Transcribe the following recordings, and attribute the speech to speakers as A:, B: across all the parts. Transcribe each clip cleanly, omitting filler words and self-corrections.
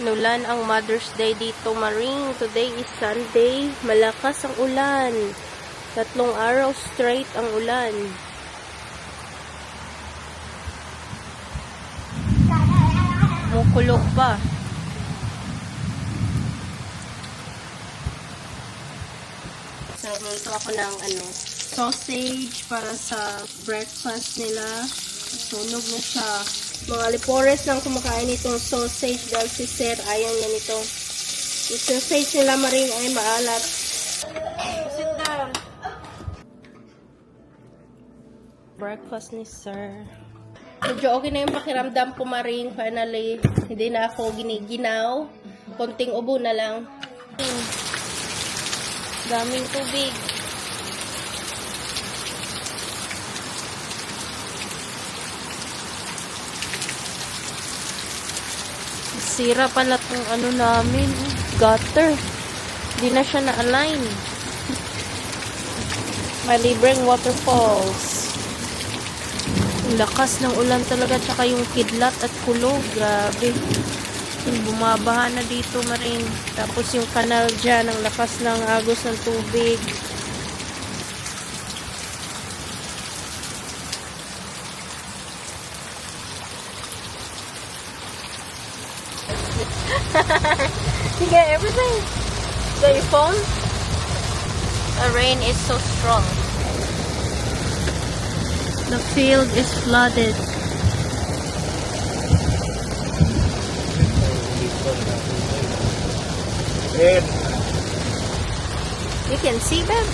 A: Nulan ang Mother's Day dito, Maring. Today is Sunday. Malakas ang ulan. 3 araw straight ang ulan. Mukulog pa. So, magluto ako ng sausage para sa breakfast nila. Sunog na siya. Mga Lipores lang kumakain itong sausage dahil si Sir ayaw niya nito. Yung sausage nila, Maring, ay maalat. Sit down. Breakfast ni Sir. Medyo okay na yung pakiramdam ko, Maring. Finally, hindi na ako giniginaw. Konting ubo na lang. Daming tubig. Sira pala itong namin. Gutter. Hindi na siya na-align. May libreng waterfalls. Ang lakas ng ulan talaga. Tsaka yung kidlat at kulog. Grabe. Bumabaha na dito, Maring. Tapos yung kanal dyan. Ang lakas ng agos ng tubig. You get everything? You got your phone? The rain is so strong. The field is flooded. You can see them?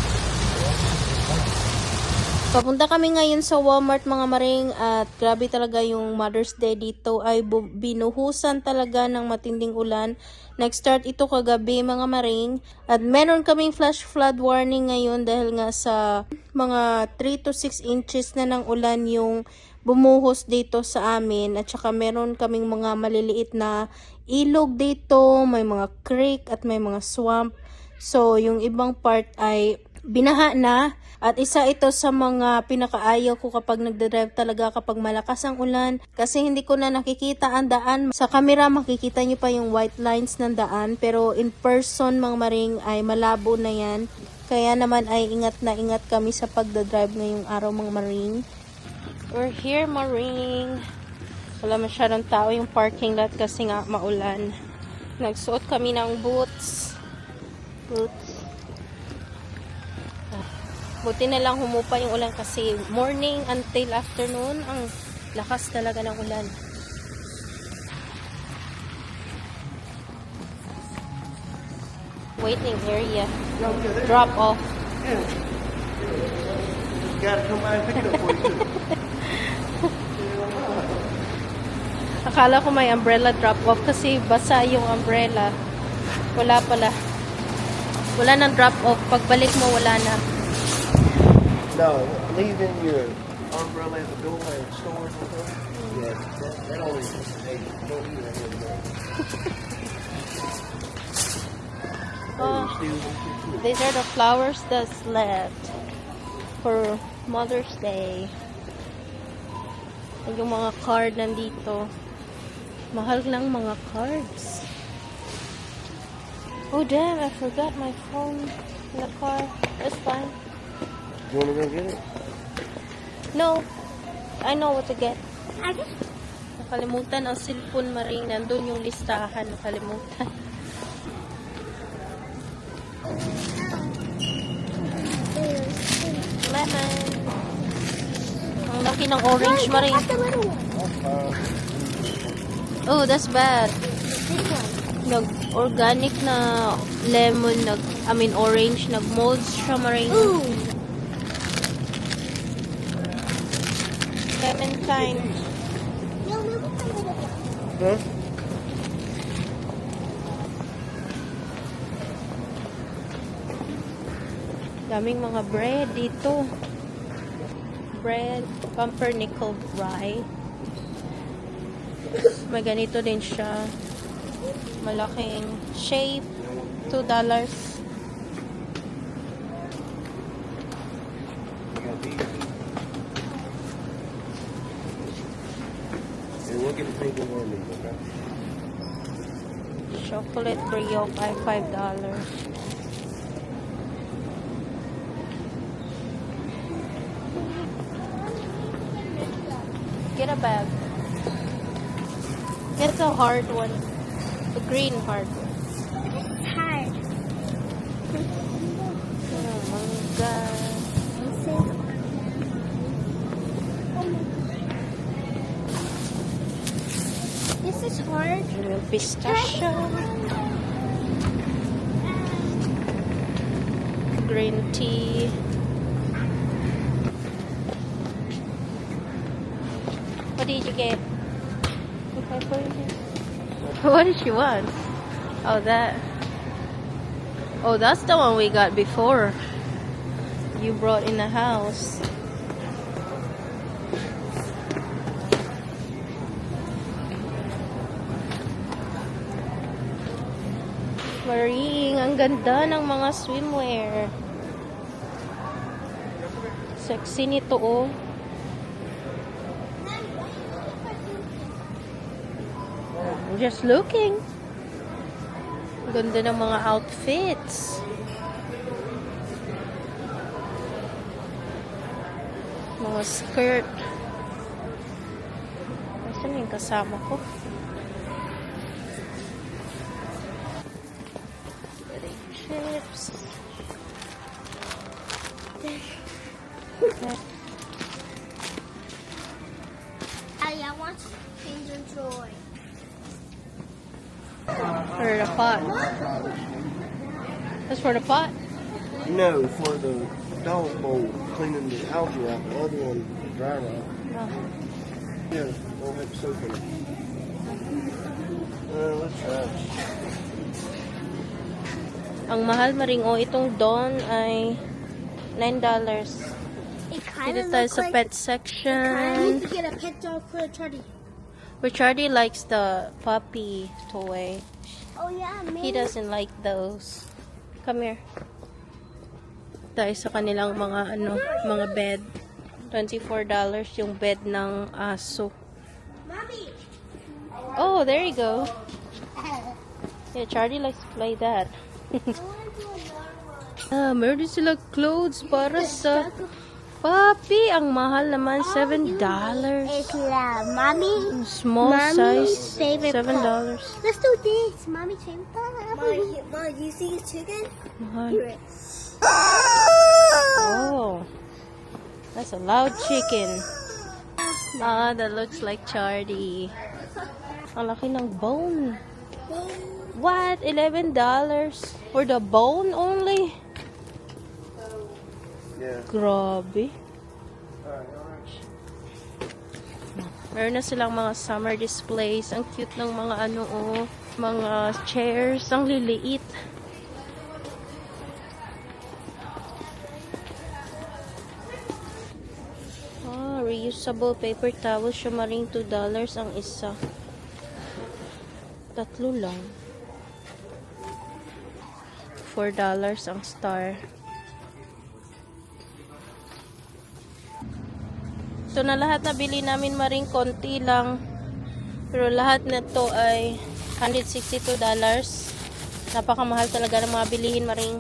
A: Papunta kami ngayon sa Walmart, mga Maring, at grabe talaga yung Mother's Day dito ay binuhusan talaga ng matinding ulan. Nag-start ito kagabi, mga Maring, at meron kaming flash flood warning ngayon dahil nga sa mga 3 to 6 inches na ng ulan yung bumuhos dito sa amin, at saka meron kaming mga maliliit na ilog dito, may mga creek at may mga swamp. So yung ibang part ay binaha na, at isa ito sa mga pinakaayaw ko kapag nagdadrive talaga kapag malakas ang ulan, kasi hindi ko na nakikita ang daan. Sa camera makikita nyo pa yung white lines ng daan, pero in person, mga Maring, ay malabo na yan. Kaya naman ay ingat na ingat kami sa pagdadrive ngayong araw, mga Maring. We're here, Maring. Wala masyadong tao yung parking lot kasi nga maulan. Nagsuot kami ng boots. Buti na lang humupa yung ulan kasi morning until afternoon, ang lakas talaga ng ulan. Waiting area. Drop off. Akala ko may umbrella drop off kasi basa yung umbrella. Wala pala. Wala nang drop off. Pagbalik mo, wala na.
B: No, leaving your umbrella at the door and stores and stuff. Yeah, that always is. Hey, don't leave that anymore.
A: These are the flowers that's left for Mother's Day. Yung mga card nandito. Mahal lang mga cards. Oh damn, I forgot my phone in the car. That's fine.
B: You want to go get it?
A: No. I know what to get. Nakalimutan ang cellphone, Maring. Nandun yung listahan. Nakalimutan. Lemon. Ang laki ng orange, Maring. Oh, that's bad. Nag-organic na lemon, orange, nag-molds siya, Maring. Clementine.
B: Huh?
A: Daming mga bread dito. Bread, pumpernickel rye. May ganito din siya. Malaking shape. $2.
B: And we'll get a single one of these, okay?
A: Chocolate brioche ay $5. Get a bag. Get the hard one. The green hard one.
C: Hard.
A: Oh my god.
C: This is hard.
A: Yung pistachio. Green tea. What did you get? Okay, for you. What did she want? Oh, that. Oh, that's the one we got before. You brought in the house. Maring, ang ganda ng mga swimwear. Sexy nito, oh. I'm just looking. Ganda ng mga outfits. Mga skirt. Nasaan yung kasama ko? Chips.
C: I want Kinder Joy.
A: For the pot. That's for the pot?
B: No, for the dog bowl, cleaning the algae out. The other one, dry rot.
A: Oh.
B: Yeah, don't have soap in it. Let's try it.
A: Ang mahal maring, oh, itong Dawn ay $9.
C: It kind
A: Dito
C: of
A: tayo
C: looks
A: sa
C: like.
A: pet
C: I need
A: section.
C: to get a pet dog for Charlie.
A: Richardy likes the puppy toy.
C: Oh yeah,
A: He doesn't like those. Come here. Tayo sa kanilang mga mga bed. $24 yung bed ng aso.
C: Mommy.
A: Oh, there you go. Yeah, Charlie likes to play that.
C: I want to do another one.
A: Meron din sila clothes para sa puppy. Ang mahal naman, $7.
C: It's Mommy.
A: Small
C: Mommy's
A: size,
C: favorite
A: $7.
C: Let's do this. Mommy's favorite part. Mom, you see a chicken?
A: Mahal. Oh, that's a loud chicken. Ah, that looks like Charlie. Ang laki ng bone. What? $11 for the bone only?
B: Yeah.
A: Grabe. Meron na silang mga summer displays. Ang cute ng mga mga chairs. Ang liliit. Reusable paper towel. Siya maring $2 ang isa. Tatlo lang. $4 ang star. Ito na lahat na bili namin maring konti lang. Pero lahat na to ay $162. Napakamahal talaga ng mga bilihin maring.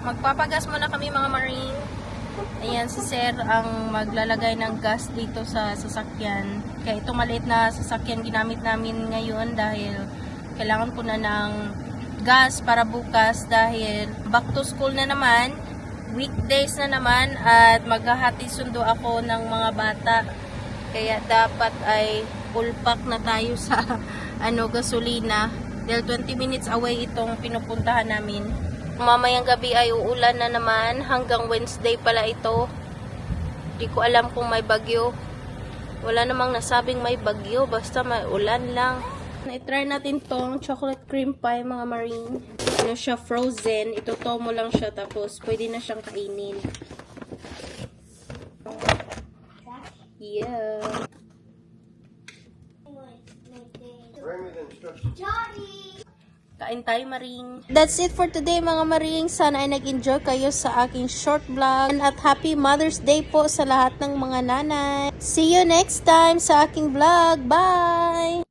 A: Magpapagas muna kami mga maring. Ayan, si Sir ang maglalagay ng gas dito sa sasakyan. Kaya itong maliit na sasakyan ginamit namin ngayon dahil kailangan ko na ng gas para bukas dahil back to school na naman, weekdays na naman at maghahati sundo ako ng mga bata. Kaya dapat ay full pack na tayo sa gasolina dahil 20 minutes away itong pinupuntahan namin. Mamayang gabi ay uulan na naman. Hanggang Wednesday pala ito. Di ko alam kung may bagyo. Wala namang nasabing may bagyo. Basta may ulan lang. I-try natin tong chocolate cream pie mga marine. Ano siya, frozen. Ituto mo lang siya tapos pwede na siyang kainin. Yeah.
B: Bring me the instructions.
C: Johnny.
A: Kain tayo, Maring. That's it for today, mga Maring. Sana ay nag-enjoy kayo sa aking short vlog. At happy Mother's Day po sa lahat ng mga nanay. See you next time sa aking vlog. Bye!